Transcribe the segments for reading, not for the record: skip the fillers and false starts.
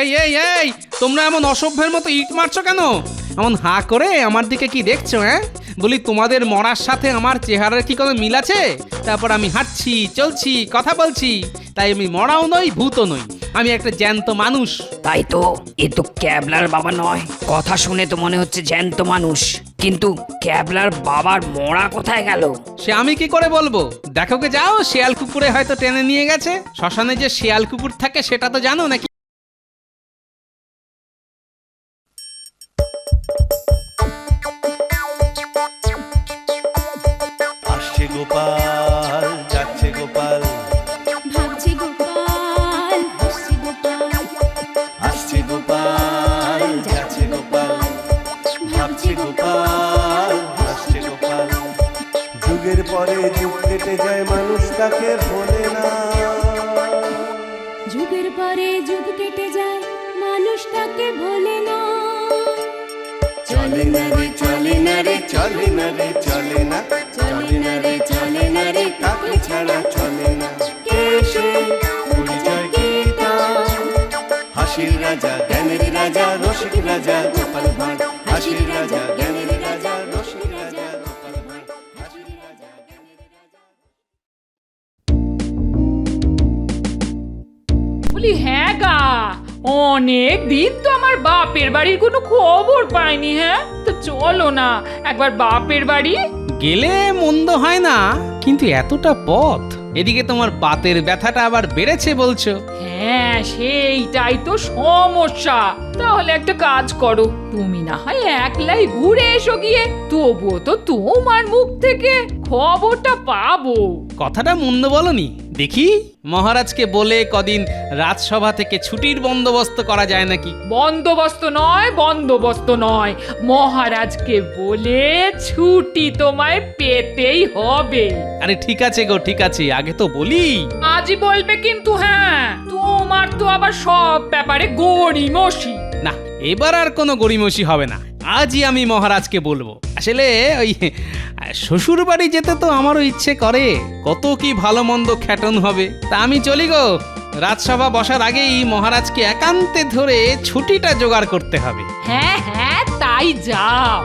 এই এই এই, তোমরা এমন অসভ্যের মতো ইট মারছো কেন? এমন হাঁ করে আমার দিকে কি দেখছো? বলি তোমাদের মরার সাথে আমার চেহারার কি কোনো মিল আছে? তারপর আমি হাঁটছি, চলছি, কথা বলছি, তাই আমি মরাও নই, ভূতও নই, আমি একটা জ্যান্ত মানুষ। তাই তো, এ তো ক্যাবলার বাবা নয়। কথা শুনে তো মনে হচ্ছে জ্যান্ত মানুষ, কিন্তু ক্যাবলার বাবার মরা কোথায় গেল? সে আমি কি করে বলবো? দেখো কে যাও, শিয়াল কুকুরে হয়তো টেনে নিয়ে গেছে। শ্মশানে যে শিয়াল কুকুর থাকে সেটা তো জানো নাকি? আসছে গোপাল, যাচ্ছে গোপাল, ভাবছি গোপাল, হাসছি গোপাল, আসছে গোপাল, যাচ্ছে গোপাল, ভাবছে গোপাল, হাসছে গোপাল। যুগের পরে যুগ কেটে যায়, মানুষ তাকে ভোলে না। যুগের পরে যুগ কেটে যায়, মানুষ তাকে ভোলে না। চলে না রে, চলে না রে, চলে না রে, চলে না, চলে না রে, চলে না রে, কাকে ছাড়া চলে না। কে সে? পরিচয় কি তার? হাসির রাজা, জ্ঞানের রাজা, রসিক রাজা গোপাল ভাঁড়। হাসির রাজা, জ্ঞানের রাজা, রসিক রাজা গোপাল ভাঁড়। হাসির রাজা, জ্ঞানের রাজা। বলি হ্যাঁ গা, অনেক দিন তো আমার বাপের বাড়ির কোনো খবর পাইনি। হ্যাঁ, তো চলো না একবার বাপের বাড়ি। গেলে মন্দ হয় না, কিন্তু এতটা পথ, এদিকে তোমার বাতের ব্যথাটা আবার বেড়েছে বলছো। হ্যাঁ, সেইটাই তো সমস্যা। তাহলে একটা কাজ করো, তুমি না হয় একলাই ঘুরে এসো গিয়ে, তবুও তো তোমার মুখ থেকে খবরটা পাবো। কথাটা মন্দ বলনি। দেখি মহারাজকে বলে কদিন রাজসভা থেকে ছুটির বন্দোবস্ত করা যায় নাকি। বন্দোবস্ত নয়, বন্দোবস্ত নয়, মহারাজকে বলে ছুটি তোমায় পেতেই হবে। আরে ঠিক আছে গো, ঠিক আছে, আগে তো বলি। আজই বলবে কিন্তু। হ্যাঁ, তোমার তো আবার সব ব্যাপারে গড়িমসি। না, এবার আর কোনো গড়িমসি হবে না, আজই আমি মহারাজকে বলবো। আসলে ওই শ্বশুর বাড়ি যেতে তো আমারও ইচ্ছে করে, কত কি ভালো মন্দ খ্যাটন হবে। তা আমি চলি গো, রাজসভা বসার আগেই মহারাজকে একান্তে ধরে ছুটিটা জোগাড় করতে হবে। হ্যাঁ হ্যাঁ, তাই যাও।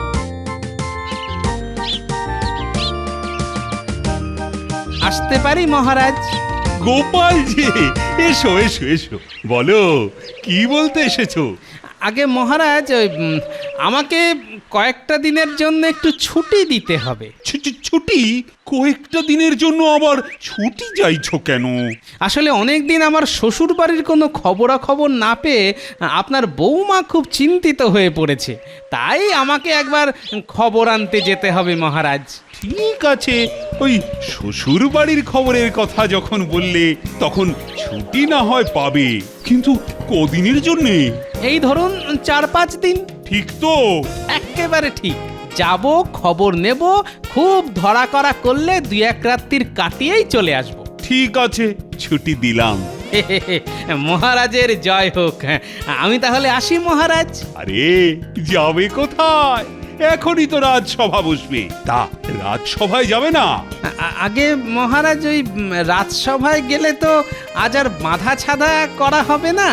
আসতে পারি মহারাজ? গোপালজি, এসো এসো এসো, বলো কি বলতে এসেছো? আগে মহারাজ, আমাকে কয়েকটা দিনের জন্য একটু ছুটি দিতে হবে। ছুটি? কয়েকটা দিনের জন্য আবার ছুটি চাইছো কেন? আসলে অনেক দিন আমার শ্বশুর বাড়ির কোনো খবরাখবর না পেয়ে আপনার বৌমা খুব চিন্তিত হয়ে পড়েছে, তাই আমাকে একবার খবর আনতে যেতে হবে মহারাজ। ঠিক আছে, ওই শ্বশুর বাড়ির খবরের কথা যখন বললে তখন ছুটি না হয় পাবে, কিন্তু কদিনের জন্যে? এই ধরুন 4-5 দিন। ঠিক তো? একেবারে ঠিক। যাব, খবর নেব, খুব ধরা করা করলে 2-1 রাত্রির কাটিয়েই চলে আসব। ঠিক আছে, ছুটি দিলাম। মহারাজের জয় হোক। আমি তাহলে আসি মহারাজ। আরে যাবে কোথায়? এখনই তো রাজসভা বসবে, তা রাজসভায় যাবে না? আগে মহারাজ, ওই রাজসভায় গেলে তো আজ আর বাঁধা ছাদা করা হবে না,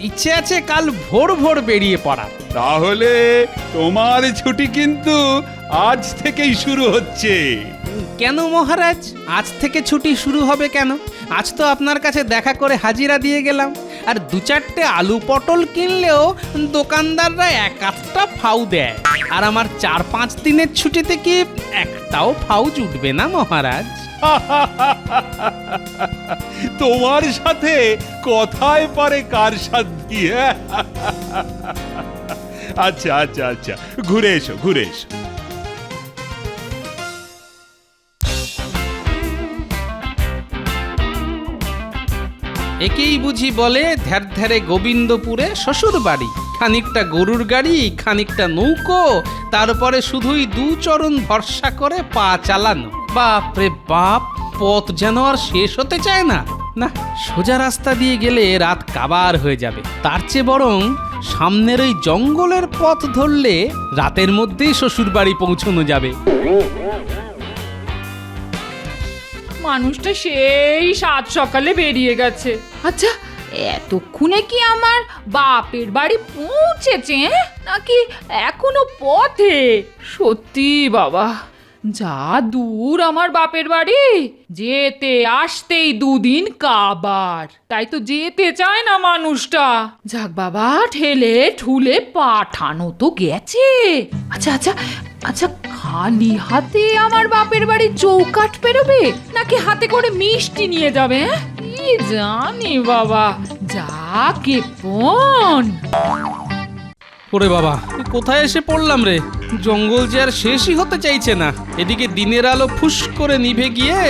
ইচ্ছে আছে কাল ভোর ভোর বেরিয়ে পড়া। তাহলে তোমার ছুটি কিন্তু আজ থেকেই শুরু হচ্ছে। কেন মহারাজ, আজ থেকে ছুটি শুরু হবে কেন? আজ তো আপনার কাছে দেখা করে হাজিরা দিয়ে গেলাম, আর 2-4টে আলু পটল কিনলেও দোকানদাররা 1-8টা ফাউ দেয়, আর আমার 4-5 দিনের ছুটিতে কি একটাও ফাউ জুটবে না মহারাজ? তোমার সাথে কথায় পারে কার সাধ্যি? আচ্ছা আচ্ছা আচ্ছা, ঘুরে এসো ঘুরে এসো। একেই বুঝি বলে ধ্যার ধ্যারে গোবিন্দপুরে শ্বশুর বাড়ি, খানিকটা গরুর গাড়ি, খানিকটা নৌকো, তারপরে শুধুই 2 চরণ ভরসা করে পা চালানো। বাপ রে বাপ, পথ যেন আর শেষ হতে চায় না। না, সোজা রাস্তা দিয়ে গেলে রাত কাবার হয়ে যাবে, তার চেয়ে বরং সামনের ওই জঙ্গলের পথ ধরলে রাতের মধ্যেই শ্বশুর বাড়ি পৌঁছানো যাবে। মানুষটা সেই 7 সকালে বেরিয়ে গেছে। আচ্ছা, এতক্ষণে কি আমার বাপের বাড়ি পৌঁছেছে নাকি এখনো পথে? সত্যি বাবা, যা দূর আমার বাপের বাড়ি, যেতে আসতেই দুদিন কাবার। তাই তো যেতে চায় না মানুষটা। যাক বাবা, ঠেলে ঠুলে পাঠানো তো গেছে। আচ্ছা আচ্ছা আচ্ছা, খালি হাতে আমার বাপের বাড়ি চৌকাঠ পেরোবে নাকি হাতে করে মিষ্টি নিয়ে যাবে? কি জানি বাবা, যা কেপন। ওরে বাবা, এ কোথায় এসে পড়লাম রে? জঙ্গল যে আর শেষই হতে চাইছে না। এদিকে দিনের আলো ফুস করে নিভে গিয়ে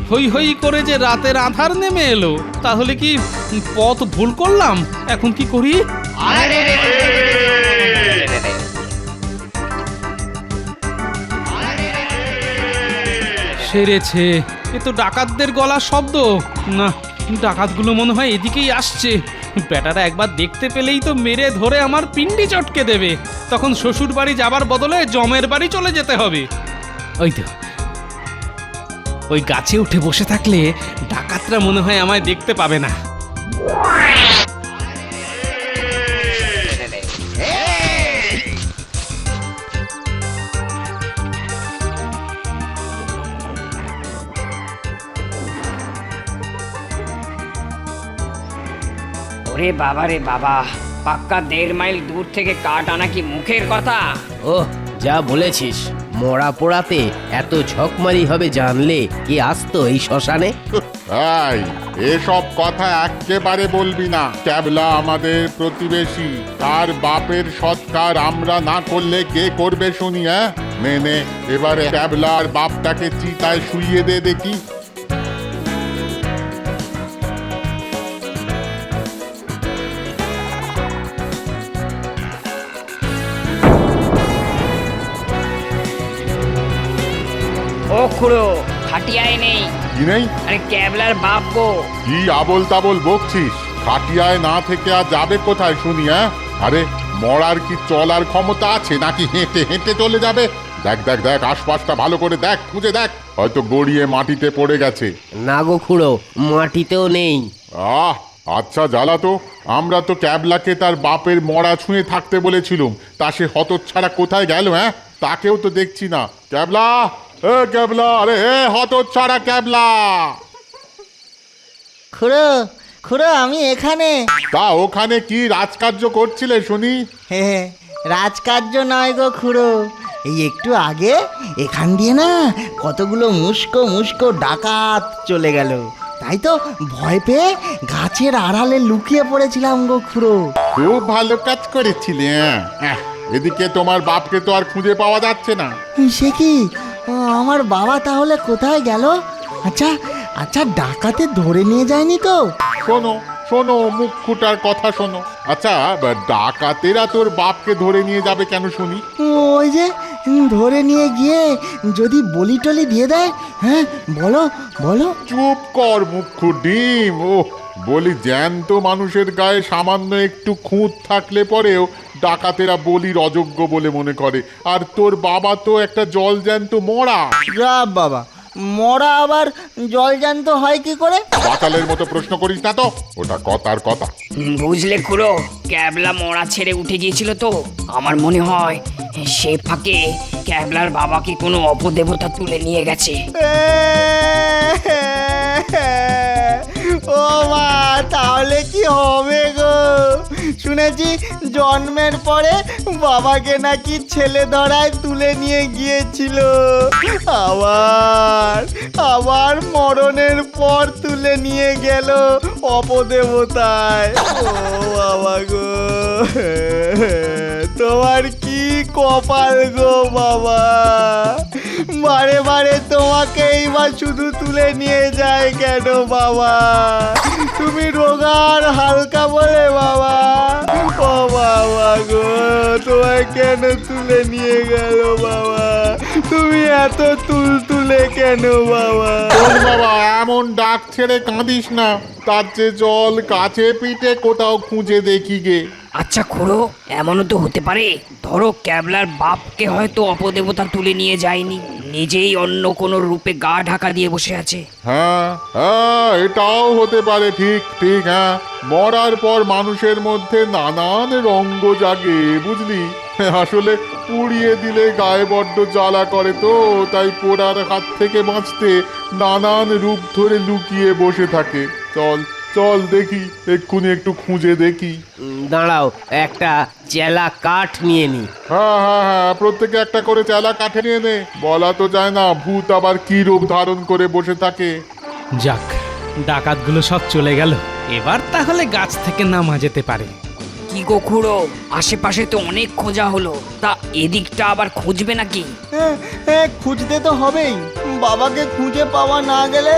হই হই করে যে রাতের আধার নেমে এলো। তাহলে কি পথ ভুল করলাম? এখন কি করি? সেরেছে, এ তো ডাকাতদের গলার শব্দ। না, ডাকাতগুলো মনে হয় এদিকেই আসছে। বেটারা একবার দেখতে পেলেই তো মেরে ধরে আমার পিন্ডি চটকে দেবে। তখন শ্বশুর বাড়ি যাবার বদলে জমের বাড়ি চলে যেতে হবে। ওই তো, ওই গাছে উঠে বসে থাকলে ডাকাতরা মনে হয় আমায় দেখতে পাবে না। ওরে বাবা রে বাবা, পাক্কা 1.5 মাইল দূর থেকে কাঠ আনা কি মুখের কথা? ওহ, যা বলেছিস। মরা পোড়াতে এত ঝকমারি হবে জানলে কি আসতো এই শ্মশানে? এই, এসব কথা একেবারে বলবি না। ক্যাবলা আমাদের প্রতিবেশী, তার বাপের সৎকার আমরা না করলে কে করবে শুনি? নে, এবারে ক্যাবলার বাপটাকে চিতায় শুইয়ে দে দেখি। ও খুড়ো, খাটিয়ায় নেই। কি নেই? আরে ক্যাবলার বাপ গো। কি আবল তাবল বকছিস? খাটিয়ায় না থেকে আর যাবে কোথায় শুনি? আরে মরার কি চলার ক্ষমতা আছে নাকি হেঁটে হেঁটে চলে যাবে? দেখ দেখ দেখ, আশপাশটা ভালো করে দেখ, খুঁজে দেখ, হয়তো গড়িয়ে মাটিতে পড়ে গেছে। না গো খুড়ো, মাটিতেও নেই। আচ্ছা জ্বালা তো। আমরা তো ক্যাবলাকে তার বাপের মরা ছুঁয়ে থাকতে বলেছিলুম, তা সে হতচ্ছাড়া কোথায় গেল? তাকেও তো দেখছি না। ক্যাবলা, এ ক্যাবলা, আরে হে হতচ্ছাড়া ক্যাবলা! খুড়ো খুড়ো, আমি এখানে। তা ওখানে কি রাজকার্য করছিলে শুনি? হে হে, রাজকার্য নয় গো খুড়ো, এই একটু আগে এখান দিয়ে না কতগুলো মুস্কো মুস্কো ডাকাত চলে গেল। তাই তো ভয় পেয়ে গাছের আড়ালে লুকিয়ে পড়েছিলাম গো খুড়ো। খুব ভালো কাজ করেছিলে। এদিকে তোমার বাপকে তো আর খুঁজে পাওয়া যাচ্ছে না। সে কি, আমার বাবা তাহলে কোথায় গেল? আচ্ছা আচ্ছা, ডাকাতে ধরে নিয়ে যায়নি তো? শোনো শোনো, মুখ ফুটার কথা শোনো। আচ্ছা, ডাকাতেরা তোর বাপকে ধরে নিয়ে যাবে কেন শুনি? ওই যে ধরে নিয়ে গিয়ে যদি বলি টলি দিয়ে দেয়। হ্যাঁ, বলো বলো। চুপ কর মুখ্য ডিম। ও বলি, জ্যান্ত মানুষের গায়ে সামান্য একটু খুঁত থাকলে পরেও ডাকাতেরা বলির অযোগ্য বলে মনে করে। আর তোর বাবা তো একটা জল জ্যান্ত মরা। যা বাবা, মরা আবার জল জ্যান্ত হয় কি করে? বাতালের মতো প্রশ্ন করিস না তো, ওটা কথার কথা। বুঝলে খুড়ো, ক্যাবলা মরা ছেড়ে উঠে গিয়েছিল তো। আমার মনে হয় সে ফাঁকে ক্যাবলার বাবাকে কোনো অপদেবতা তুলে নিয়ে গেছে। ও মা, তাহলে কি হবে গো? শুনেছি জন্মের পরে বাবাকে নাকি ছেলে ধরায় তুলে নিয়ে গিয়েছিল, আবার আবার মরণের পর তুলে নিয়ে গেল অপদেবতায়। ও বাবা গো, তোমার কি কপাল গো বাবা! বারে বারে তোমাকে এইবার শুধু তুলে নিয়ে যায় কেন বাবা? তুমি রোগার হালকা বলে বাবা। ও বাবা গো, তোমায় কেন তুলে নিয়ে গেল বাবা? তুমি এত তুলে কেন বাবা? শোন বাবা, এমন ডাক ছেড়ে কাঁদিস না। তার যে জল কাছে পিঠে কোথাও খুঁজে দেখি গে। আচ্ছা খুড়ো, এমনও তো হতে পারে ধরো ক্যাবলার বাপকে হয়তো অপদেবতা তুলে নিয়ে যায়নি, নিজেই অন্য কোনো রূপে গা ঢাকা দিয়ে বসে আছে। হ্যাঁ হ্যাঁ, এটাও হতে পারে। ঠিক ঠিক, হ্যাঁ, মরার পর মানুষের মধ্যে নানান রঙ্গ জাগে, বুঝলি। আসলে পুড়িয়ে দিলে গায়ে বড্ড জ্বালা করে, তো তাই পোড়ার হাত থেকে বাঁচতে নানান রূপ ধরে লুকিয়ে বসে থাকে। চল চল দেখি, এক্ষুনি একটু খুঁজে দেখি। দাঁড়াও, একটা চেলা কাঠ নিয়ে নি। হ্যাঁ হ্যাঁ হ্যাঁ, প্রত্যেকে একটা করে চেলা কাঠে নিয়ে নে। বলা তো যায় না ভূত আবার কি রূপ ধারণ করে বসে থাকে। যাক, ডাকাতগুলো সব চলে গেল। এবার তাহলে গাছ থেকে নামা যেতে পারে। কি গো খুড়ো, আশেপাশে তো অনেক খোঁজা হলো, তা এদিকটা আবার খুঁজবে নাকি? খুঁজতে তো হবেই। বাবাকে খুঁজে পাওয়া না গেলে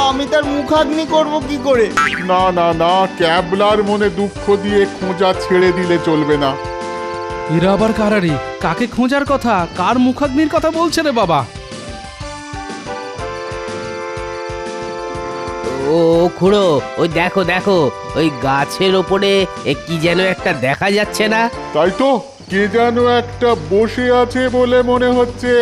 আমি তার মুখাগ্নি করব কি করে? না না না, ক্যাবলার মনে দুঃখ দিয়ে খোঁজা ছেড়ে দিলে চলবে না। এরা আবার কারারে? কাকে খোঁজার কথা, কার মুখাগ্নির কথা বলছে রে বাবা? ও খুড়ো, ওই দেখো দেখো, ওই গাছের ওপরে কি যেন একটা দেখা যাচ্ছে না? তাই তো, কে যেন একটা বসে আছে বলে মনে হচ্ছে।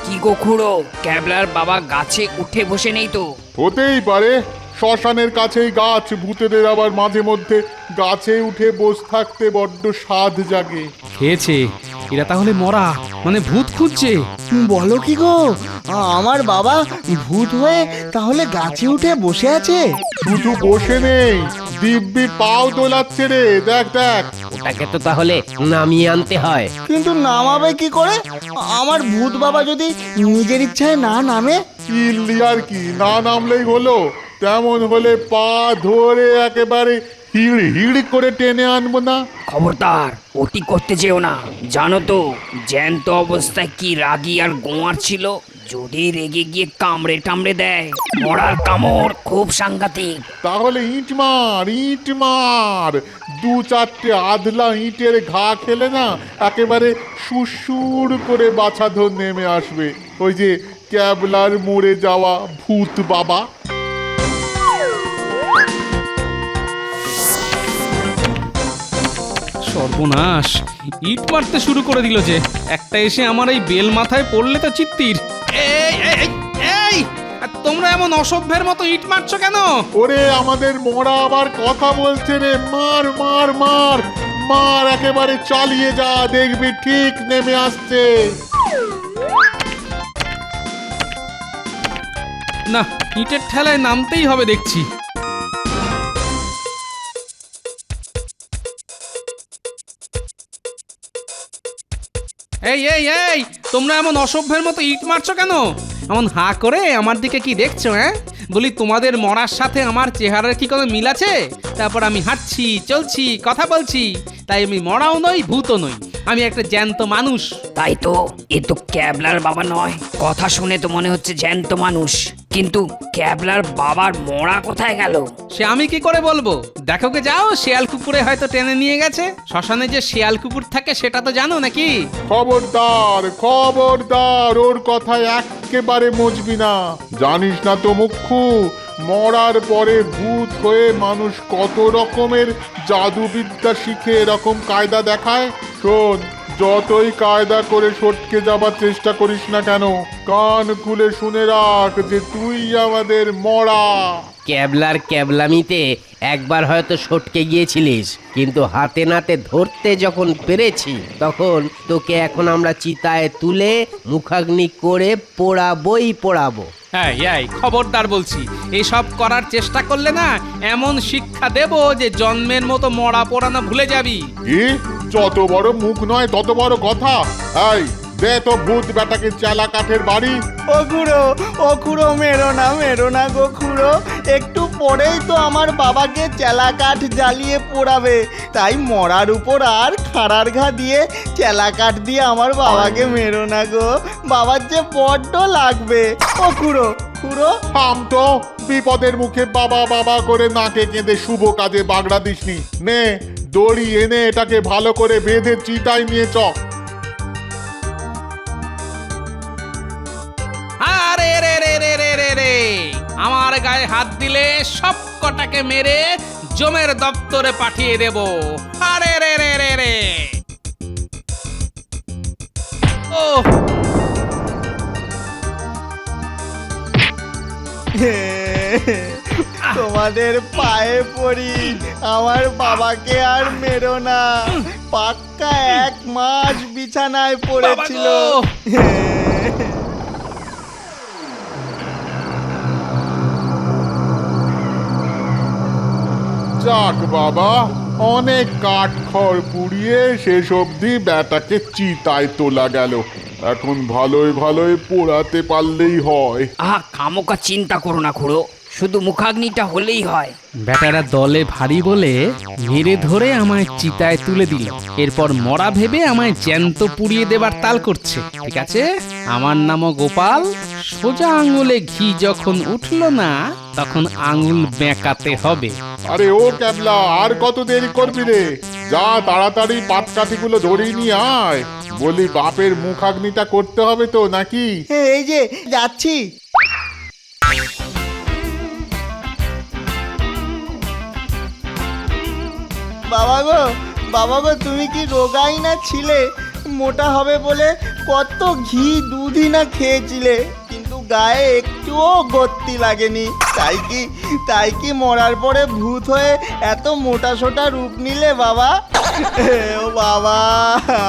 কি গো খুড়ো, ক্যাবলার বাবা গাছে উঠে বসে নেই তো? হতেই পারে, শ্মশানের কাছেই গাছ, ভূতেদের আবার মাঝে মধ্যে গাছে উঠে বসে থাকতে বড্ড স্বাদ জাগে। খেয়েছে এরা, তাহলে মরা মানে ভূত খুঁজছে। বলো কি গো, আমার বাবা ভূত হয়ে তাহলে গাছে উঠে বসে আছে? শুধু বসে নেই, দিব্যি পাও দোলাচ্ছে রে, দেখ দেখ। ওটাকে তো তাহলে নামিয়ে আনতে হয়। কিন্তু নামাবে কি করে? আমার ভূত বাবা যদি নিজের ইচ্ছায় না নামে? ইল্লি আর কি, না নামলেই হলো। তেমন হলে পা ধরে একেবারে হিড় হিড় করে টেনে আনবো না? খবরদার ওটি করতে যেও না, জানো তো জ্যান্ত অবস্থায় কি রাগী আর গোয়ার ছিল। যদি রেগে গিয়ে কামড়ে টামড়ে দেয়, মরার কামড় খুব সাংঘাতিক। তাহলে ইট মার, ইট মার। দু চারটে আধলা ইটের ঘা খেলে না একেবারে সুসুর করে বাছাধর নেমে আসবে। ওই যে ক্যাবলার মরে যাওয়া ভূত বাবা। সর্বনাশ, ইট মারতে শুরু করে দিল যে। একটা এসে আমার এই বেল মাথায় পড়লে তো চিত্তির। এই এই এই, এই আর তোমরা এমন অসভ্যের মতো ইট মারছো কেন? ওরে আমাদের মরা আবার কথা বলছে রে। মার মার মার মার, একেবারে চালিয়ে যা, দেখবি ঠিক নেমে আসছে। না, ইটের ঠেলায় নামতেই হবে দেখছি। এই এই এই, তোমরা এমন অসভ্যের মতো ইট মারছো কেন? এমন হা করে আমার দিকে কি দেখছো? হ্যাঁ, বলি তোমাদের মরার সাথে আমার চেহারার কি কোনো মিল আছে? তারপর আমি হাঁটছি, চলছি, কথা বলছি, তাই আমি মরাও নই, ভূতও নই, আমি একটা জ্যান্ত মানুষ। তাই তো, এ তো ক্যাবলার বাবা নয়। কথা শুনে তো মনে হচ্ছে জ্যান্ত মানুষ, কিন্তু ক্যাবলার বাবার মরা কোথায় গেল? সে আমি কি করে বলবো? দেখো কে যাও, শিয়াল কুকুরে হয়তো টেনে নিয়ে গেছে। শ্মশানে যে শিয়াল কুকুর থাকে সেটা তো জানো নাকি? খবরদার খবরদার, ওর কথায় একেবারে মজবি না। জানিস না তো মুখ্যু, মরার পরে ভূত হয়ে মানুষ কত রকমের জাদুবিদ্যা শিখে এরকম কায়দা দেখায়। শোন, যতই কায়দা করে সটকে যাবার চেষ্টা করিস না কেন, কান খুলে শুনে রাখ যে তুই আমাদের মরা। ক্যাবলার ক্যাবলামিতে একবার হয়তো সটকে গিয়েছিলিস, কিন্তু হাতে নাতে ধরতে যখন পেরেছি, তখন তোকে এখন আমরা চিতায় তুলে মুখাগ্নি করে পোড়াবই পোড়াবো। এই এই, খবরদার বলছি, এসব করার চেষ্টা করলে না এমন শিক্ষা দেব যে জন্মের মতো মরা পোড়ানো ভুলে যাবি। কি? যত বড় মুখ নয় তত বড় কথা। এই দে তো ভূত বেটাকে চালা কাঠের বাড়ি। ও খুড়ো, মেরো না গো খুড়ো। একটু পরেই তো আমার বাবাকে চেলা কাঠ জ্বালিয়ে পোড়াবে, তাই মরার উপর আর খাড়ার ঘা দিয়ে চেলা কাঠ দিয়ে আমার বাবাকে মেরো না গো। বাবার যে বড্ড লাগবে। ও খুড়ো খুড়ো, থাম তো, বিপদের মুখে বাবা বাবা করে নাকে কেঁদে শুভ কাজে বাগড়া দিসনি। নে দড়ি এনে এটাকে ভালো করে বেঁধে চিতায় নিয়ে চ। আরে রে রে রে রে রে রে, আমার গায়ে হাত দিলে সব কটাকে মেরে জমের দপ্তরে পাঠিয়ে দেব। আরে রে রে রে রে। ও তোমাদের পায়ে পড়ি, আমার বাবাকে আর মেরো না। পাক্কা 1 মাস বিছানায় পড়েছিল। যাক বাবা, অনেক কাঠ খড় পুড়িয়ে শেষ অবধি ব্যাটাকে চিতায় তোলা গেল। এখন ভালোই ভালোই পোড়াতে পারলেই হয়। আহা, খামোকা চিন্তা করো না খুড়ো, শুধু মুখাগ্নিটা হলেই হয়। বেটারা দলে ভারী বলে মেরে ধরে আমায় চিতায় তুলে দিল। এরপর মরা ভেবে আমায় জ্যান্ত পুড়িয়ে দেবার তাল করছে। ঠিক আছে, আমার নামও গোপাল। সোজা আঙুলে ঘি যখন উঠলো না, তখন আঙুল বেঁকাতে হবে। আরে ও ক্যাবলা, আর কত দেরি করবি রে? যা তাড়াতাড়ি পাটকাঠিগুলো ধরিয়ে নিয়ে আয়। বলি, বাপের মুখাগ্নিটা করতে হবে তো নাকি? এই যে যাচ্ছি। বাবা গো, তুমি কি রোগাই না ছিলে? মোটা হবে বলে কত ঘি দুধই না খেয়েছিলে, কিন্তু গায়ে একটুও গতি লাগেনি। তাই কি মরার পরে ভূত হয়ে এত মোটা সোটা রূপ নিলে বাবা? ও বাবা,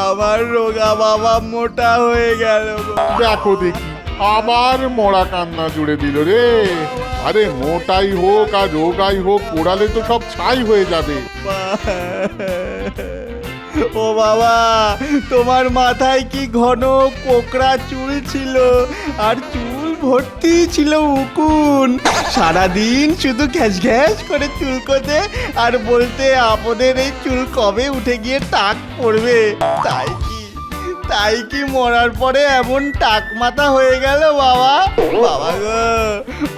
আমার রোগা বাবা মোটা হয়ে গেল গো। দেখো দেখি, আবার মরা কান্না জুড়ে দিল রে। আরে মোটাই হোক আর রোগাই হোক, পোড়ালে তো সব ছাই হয়ে যাবে। ও বাবা, তোমার মাথায় কি ঘন কোকড়া চুল ছিল, আর চুল ভর্তি ছিল উকুন। সারাদিন শুধু ঘ্যাস ঘ্যাস করে চুলকোতে আর বলতে আপদের এই চুল কবে উঠে গিয়ে টাক পড়বে। তাই কি মরার পরে এমন টাক মাথা হয়ে গেল বাবা? বাবা গো,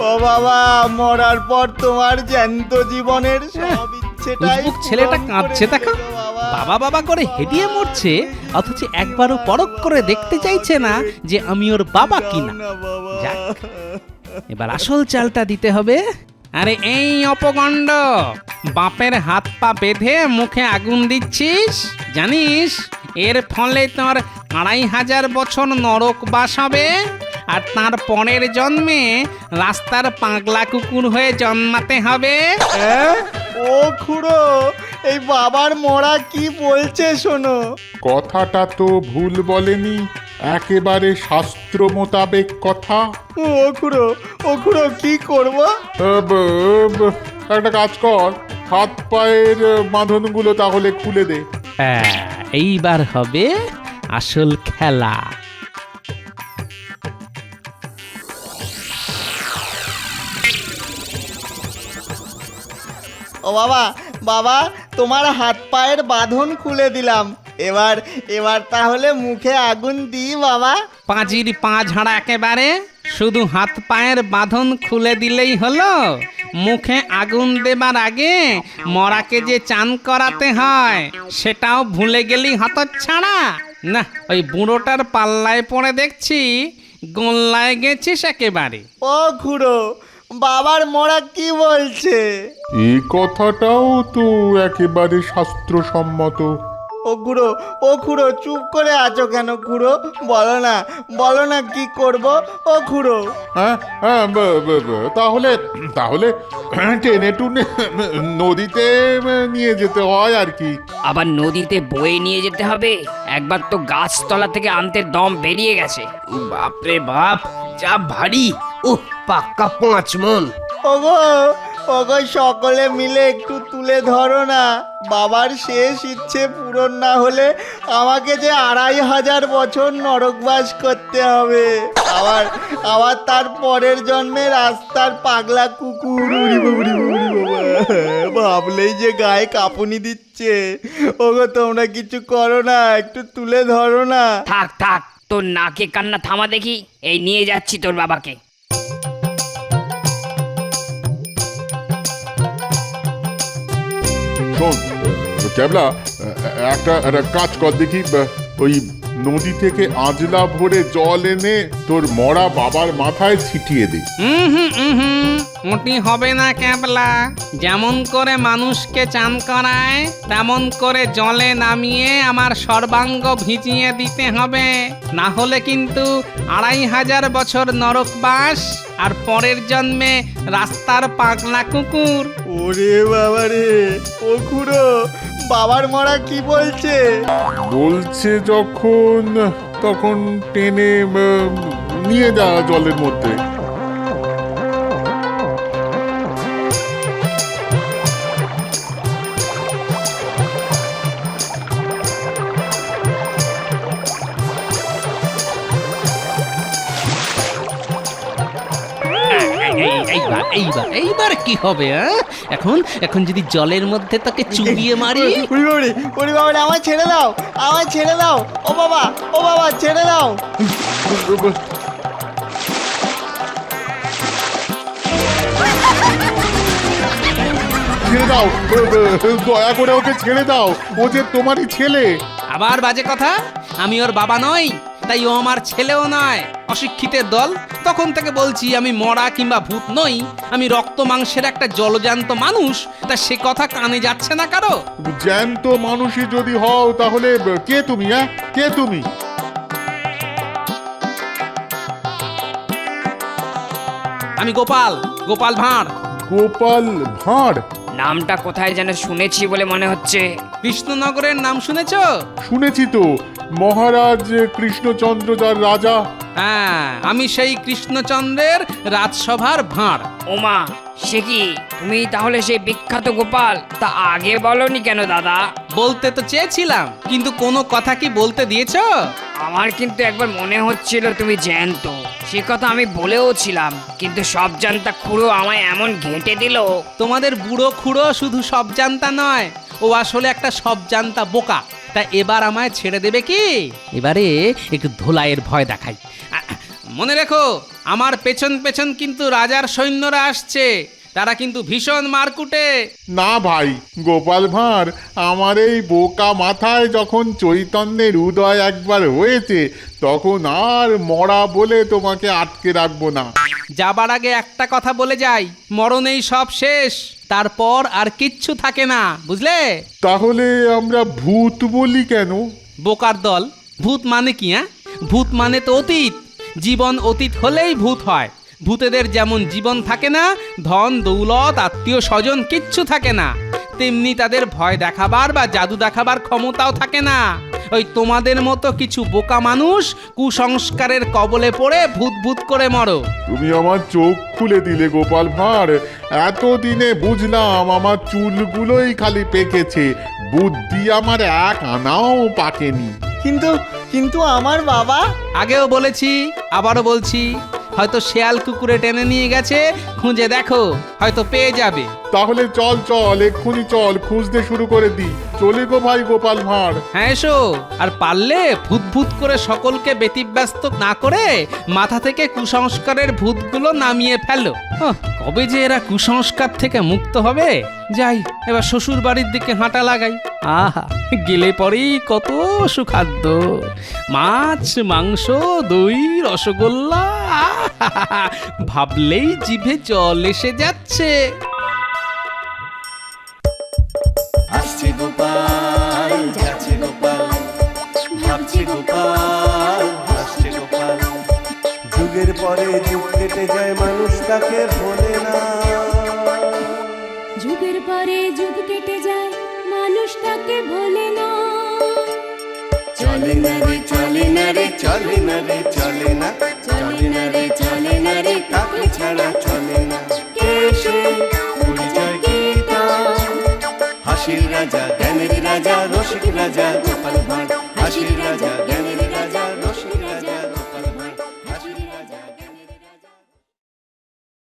ও বাবা, মরার পর তোমার জ্যান্ত জীবনের সব ইচ্ছেটাই উজবুক ছেলেটা পূরণ কাঁদছে করে দেখো। দিল বাবা। বাবা বাবা করে হেডিয়ে মরছে, অথচ একবারও পরখ করে দেখতে চাইছে না যে আমি ওর বাবা কিনা। যাক, এবার আসল চালটা দিতে হবে। আরে এই অপগণ্ড, বাপের হাত পা বেঁধে মুখে আগুন দিচ্ছিস, জানিস এর ফলে তোর 2500 বছর নরক বাস হবে, আর তার পরের জন্মে রাস্তার পাগলা কুকুর হয়ে জন্মাতে হবে। ও খুড়ো, এই বাবার মরা কি বলছে শোনো। কথাটা তো ভুল বলেনি, একেবারে শাস্ত্র মোতাবেক কথা। ও খুড়ো কি করবো? একটা কাজ কর, হাত পায়ের বাঁধনগুলো তাহলে খুলে দে। হ্যাঁ, এইবার হবে আসল খেলা। ও বাবা, তোমার হাত পায়ের বাঁধন খুলে দিলাম। এবার তাহলে মুখে আগুন দিই বাবা। পাঁজির পা ঝাড়া একেবারে, শুধু হাত পায়ের বাঁধন খুলে দিলেই হলো? মুখে আগুন দেবার আগে মরাকে যে চান করাতে হয় সেটাও ভুলে গেলি হতচ্ছাড়া? না, ওই বুড়োটার পাল্লায় পড়ে দেখছি গোল্লায় গেছিস একেবারে। ও খুড়ো, বাবার মরা কি বলছে? এই কথাটাও তো একেবারে শাস্ত্রসম্মত। ও খুড়ো চুপ করে আছো কেন খুড়ো? বলো না কি করব? ও খুড়ো, হ্যাঁ, তাহলে টেনে টুনে নদীতে নিয়ে যেতে হয় আর কি। আবার নদীতে বয়ে নিয়ে যেতে হবে? একবার তো গাছতলা থেকে আনতে দম বেরিয়ে গেছে। বাপরে বাপ, যা ভারী! পাক্কা 5 মণ। ওগো সকলে মিলে একটু তুলে ধরো না। বাবার শেষ ইচ্ছে পূরণ না হলে আমাকে যে 2500 বছর নরকবাস করতে হবে। আবার তার পরের জন্মে রাস্তার পাগলা কুকুর। ভাবলেই যে গায়ে কাঁপুনি দিচ্ছে। ওগো, তোমরা কিছু করো না, একটু তুলে ধরো না। থাক, তোর নাকে কান্না থামা দেখি। এই নিয়ে যাচ্ছি তোর বাবাকে। শোন ক্যাবলা, একটা কাজ কর দেখি, ওই নদী থেকে আজলা ভরে জল এনে তোর মরা বাবার মাথায় ছিটিয়ে দে। মোটি হবে না ক্যাবলা। যেমন করে মানুষকে চান করায় তেমন করে জলে নামিয়ে আমার সর্বাঙ্গ ভিজিয়ে দিতে হবে, না হলে কিন্তু 2500 বছর নরকবাস আর পরের জন্মে রাস্তার পাগলা কুকুর। ওরে বাবা রে, ও খুড়ো, বাবার মরা কি বলছে? বলছে যখন তখন টেনে নিয়ে যা জলের মধ্যে। এইবার কি হবে? এখন এখন যদি জলের মধ্যে তোকে চুবিয়ে মারি। ওরে বাবা রে, ওরে বাবা রে, আমায় ছেড়ে দাও, আমায় ছেড়ে দাও, ও বাবা, ও বাবা, ছেড়ে দাও। ছেড়ে দাও, দয়া করে ওকে ছেড়ে দাও, ও যে তোমারই ছেলে। আবার বাজে কথা, আমি ওর বাবা নই, তাই ও আমার ছেলেও নয়। অশিক্ষিতের দল, তখন থেকে বলছি আমি মরা কিংবা ভূত নই, আমি রক্ত মাংসের একটা জলজান্ত মানুষ। তা সে কথা কানে যাচ্ছে না কারো? জ্যান্ত মানুষই যদি হও তাহলে কে তুমি? কে তুমি? আমি গোপাল, গোপাল ভাঁড়। গোপাল ভাঁড়? নামটা কোথায় যেন শুনেছি বলে মনে হচ্ছে। কৃষ্ণনগরের নাম শুনেছো? শুনেছি তো, মহারাজ কৃষ্ণচন্দ্র যার রাজা। হ্যাঁ, আমি সেই কৃষ্ণচন্দ্রের রাজসভার ভাঁড়। ওমা, সে কি তুমি তাহলে সেই বিখ্যাত গোপাল? তা আগে বলনি কেন দাদা? বলতে তো চেয়েছিলাম, কিন্তু কোনো কথা কি বলতে দিয়েছো? আমার কিন্তু একবার মনে হচ্ছিল তুমি জ্যান্ত। সে কথা আমি বলেও ছিলাম, কিন্তু সব জানতা খুঁড়ো আমায় এমন ঘেঁটে দিল। তোমাদের বুড়ো খুড়ো শুধু সব জানতা নয়, ও আসলে একটা সব জানতা বোকা। তা এবার আমায় ছেড়ে দেবে কি? এবারে একটু ধোলাইয়ের ভয় দেখাই। মনে রেখো, আমার পেছন পেছন কিন্তু রাজার সৈন্যরা আসছে, তারা কিন্তু ভীষণ মারকুটে। না ভাই গোপাল ভাঁড়, আমার এই বোকা মাথায় যখন চৈতন্যের উদয় একবার হয়েছে, তখন আর মরা বলে তোমাকে আটকে রাখবো না। যাবার আগে একটা কথা বলে যাই, মরণেই সব শেষ, তারপর আর কিচ্ছু থাকে না, বুঝলে? তাহলে আমরা ভূত বলি কেন? বোকার দল, ভূত মানে কি? ভূত মানে তো অতীত। জীবন অতীত হলেই ভূত হয়। ভূতেদের যেমন জীবন থাকে না, ধন দৌলত আত্মীয় স্বজন কিচ্ছু থাকে না, তেমনি তাদের ভয় দেখাবার বা জাদু দেখাবার ক্ষমতাও থাকে না। ওই তোমাদের মতো কিছু বোকা মানুষ কুসংস্কারের কবলে পড়ে ভূত ভূত করে মরো। তুমি আমার চোখ খুলে দিলে গোপাল ভাঁড়। এতদিনে বুঝলাম আমার চুলগুলোই খালি পেকেছে, বুদ্ধি আমার এক আনাও পাকেনি। কিন্তু কিন্তু আমার বাবা। আগেও বলেছি, আবারও বলছি, হয়তো শেয়াল কুকুরে টেনে নিয়ে গেছে, খুঁজে দেখো, হয়তো পেয়ে যাবে। তাহলে চল চল, এক্ষুনি চল, খুঁজতে শুরু করে দিই। চলে গো ভাই গোপাল ভাঁড়। হ্যাঁ এসো, আর পারলে ভূত ভূত করে সকলকে ব্যতিব্যস্ত না করে মাথা থেকে কুসংস্কারের ভূতগুলো নামিয়ে ফেলো। কবে যে এরা কুসংস্কার থেকে মুক্ত হবে। যাই, এবার শ্বশুর বাড়ির দিকে হাঁটা লাগাই। আহা, গেলে পরেই কত সুখাদ্য, মাছ মাংস দই রসগোল্লা, আহা, ভাবলেই জিভে জল এসে যাচ্ছে। আসছে গোপাল, যাচ্ছে গোপাল, ভাবছে গোপাল, হাসছে গোপাল। যুগের পরে যুগ কেটে যায়, মানুষ তাকে ভোলে না। যুগের পরে যুগ কেটে যায়, মানুষ তাকে ভোলে না। চলে না রে, চলে না রে, চলে না রে, চলে না, চলে না রে, চলে না রে, তাকে ছাড়া চলে না। কে সে পরিচয় গীতা, হাসির রাজা জ্ঞানের রাজা, রসিক রাজা গোপাল ভাঁড়, হাসির রাজা জ্ঞানের